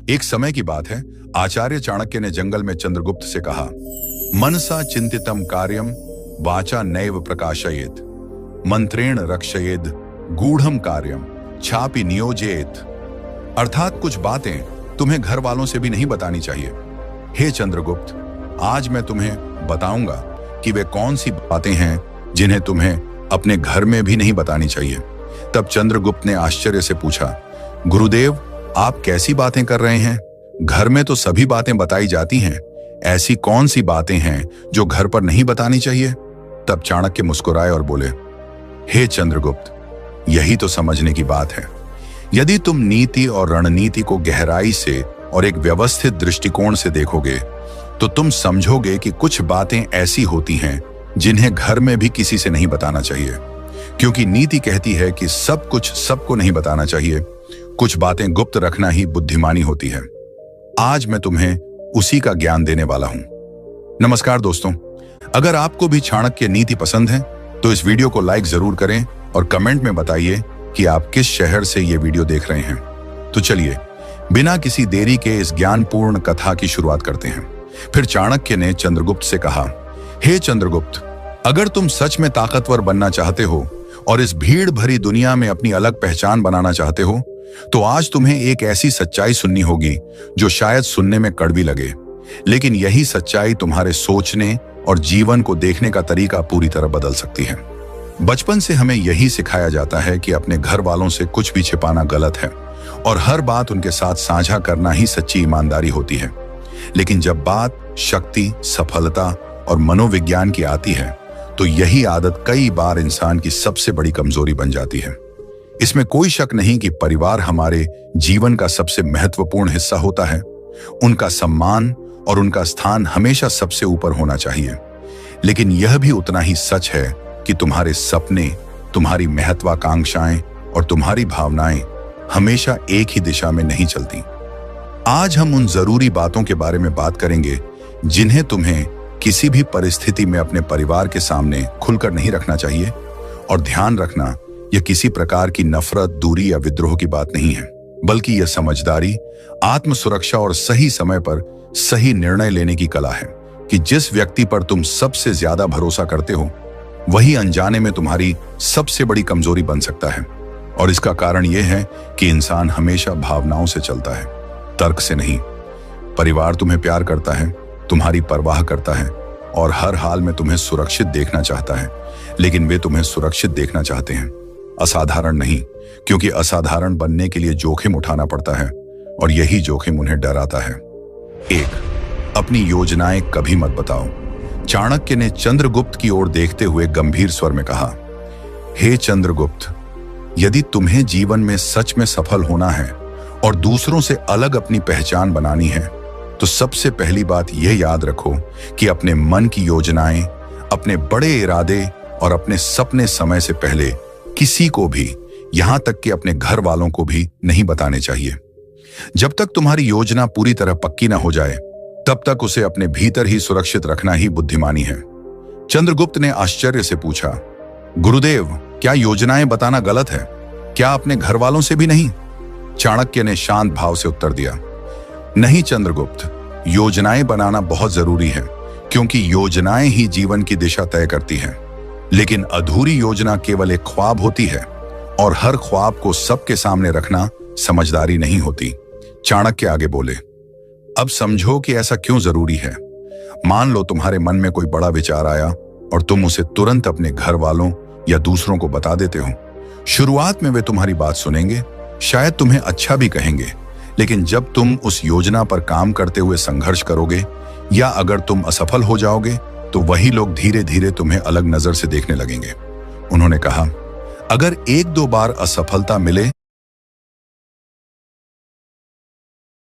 एक समय की बात है, आचार्य चाणक्य ने जंगल में चंद्रगुप्त से कहा, मनसा चिंतितम कार्यम वाचा नैव प्रकाशयेत, मंत्रेण रक्षयेद गूढ़म कार्यम छापि नियोजयेत। अर्थात कुछ बातें तुम्हें घर वालों से भी नहीं बतानी चाहिए। हे चंद्रगुप्त, आज मैं तुम्हें बताऊंगा कि वे कौन सी बातें हैं जिन्हें तुम्हें अपने घर में भी नहीं बतानी चाहिए। तब चंद्रगुप्त ने आश्चर्य से पूछा, गुरुदेव, आप कैसी बातें कर रहे हैं? घर में तो सभी बातें बताई जाती हैं, ऐसी कौन सी बातें हैं जो घर पर नहीं बतानी चाहिए? तब चाणक्य मुस्कुराए और बोले, हे चंद्रगुप्त, यही तो समझने की बात है। यदि तुम नीति और रणनीति को गहराई से और एक व्यवस्थित दृष्टिकोण से देखोगे तो तुम समझोगे कि कुछ बातें ऐसी होती हैं जिन्हें घर में भी किसी से नहीं बताना चाहिए, क्योंकि नीति कहती है कि सब कुछ सबको नहीं बताना चाहिए। कुछ बातें गुप्त रखना ही बुद्धिमानी होती है। आज मैं तुम्हें उसी का ज्ञान देने वाला हूं। नमस्कार दोस्तों, अगर आपको भी चाणक्य नीति पसंद है तो इस वीडियो को लाइक जरूर करें और कमेंट में बताइए कि आप किस शहर से ये वीडियो देख रहे हैं। तो चलिए बिना किसी देरी के इस ज्ञानपूर्ण कथा की शुरुआत करते हैं। फिर चाणक्य ने चंद्रगुप्त से कहा, हे चंद्रगुप्त, अगर तुम सच में ताकतवर बनना चाहते हो और इस भीड़ भरी दुनिया में अपनी अलग पहचान बनाना चाहते हो तो आज तुम्हें एक ऐसी सच्चाई सुननी होगी जो शायद सुनने में कड़वी लगे, लेकिन यही सच्चाई तुम्हारे सोचने और जीवन को देखने का तरीका पूरी तरह बदल सकती है। बचपन से हमें यही सिखाया जाता है कि अपने घर वालों से कुछ भी छिपाना गलत है और हर बात उनके साथ साझा करना ही सच्ची ईमानदारी होती है। लेकिन जब बात शक्ति, सफलता और मनोविज्ञान की आती है तो यही आदत कई बार इंसान की सबसे बड़ी कमजोरी बन जाती है। इसमें कोई शक नहीं कि परिवार हमारे जीवन का सबसे महत्वपूर्ण हिस्सा होता है। उनका सम्मान और उनका स्थान हमेशा सबसे ऊपर होना चाहिए, लेकिन यह भी उतना ही सच है कि तुम्हारे सपने, तुम्हारी महत्वाकांक्षाएं और तुम्हारी भावनाएं हमेशा एक ही दिशा में नहीं चलती। आज हम उन जरूरी बातों के बारे में बात करेंगे जिन्हें तुम्हें किसी भी परिस्थिति में अपने परिवार के सामने खुलकर नहीं रखना चाहिए। और ध्यान रखना, यह किसी प्रकार की नफरत, दूरी या विद्रोह की बात नहीं है, बल्कि यह समझदारी, आत्म सुरक्षा और सही समय पर सही निर्णय लेने की कला है कि जिस व्यक्ति पर तुम सबसे ज्यादा भरोसा करते हो वही अनजाने में तुम्हारी सबसे बड़ी कमजोरी बन सकता है। और इसका कारण यह है कि इंसान हमेशा भावनाओं से चलता है, तर्क से नहीं। परिवार तुम्हें प्यार करता है, तुम्हारी परवाह करता है और हर हाल में तुम्हें सुरक्षित देखना चाहता है, लेकिन वे तुम्हें सुरक्षित देखना चाहते हैं, असाधारण नहीं, क्योंकि असाधारण बनने के लिए जोखिम उठाना पड़ता है और यही जोखिम उन्हें डराता है। 1. अपनी योजनाएं कभी मत बताओ। चाणक्य ने चंद्रगुप्त की ओर देखते हुए गंभीर स्वर में कहा, हे चंद्रगुप्त, यदि तुम्हें जीवन में सच में सफल होना है और दूसरों से अलग अपनी पहचान बनानी है तो सबसे पहली बात यह याद रखो कि अपने मन की योजनाएं, अपने बड़े इरादे और अपने सपने समय से पहले किसी को भी, यहां तक कि अपने घर वालों को भी नहीं बताने चाहिए। जब तक तुम्हारी योजना पूरी तरह पक्की ना हो जाए तब तक उसे अपने भीतर ही सुरक्षित रखना ही बुद्धिमानी है। चंद्रगुप्त ने आश्चर्य से पूछा, गुरुदेव, क्या योजनाएं बताना गलत है? क्या अपने घर वालों से भी नहीं? चाणक्य ने शांत भाव से उत्तर दिया, नहीं चंद्रगुप्त, योजनाएं बनाना बहुत जरूरी है, क्योंकि योजनाएं ही जीवन की दिशा तय करती हैं। लेकिन अधूरी योजना केवल एक ख्वाब होती है और हर ख्वाब को सबके सामने रखना समझदारी नहीं होती। चाणक्य आगे बोले, अब समझो कि ऐसा क्यों जरूरी है। मान लो तुम्हारे मन में कोई बड़ा विचार आया और तुम उसे तुरंत अपने घर वालों या दूसरों को बता देते हो। शुरुआत में वे तुम्हारी बात सुनेंगे, शायद तुम्हें अच्छा भी कहेंगे, लेकिन जब तुम उस योजना पर काम करते हुए संघर्ष करोगे या अगर तुम असफल हो जाओगे तो वही लोग धीरे धीरे तुम्हें अलग नजर से देखने लगेंगे। उन्होंने कहा, अगर 1-2 बार असफलता मिले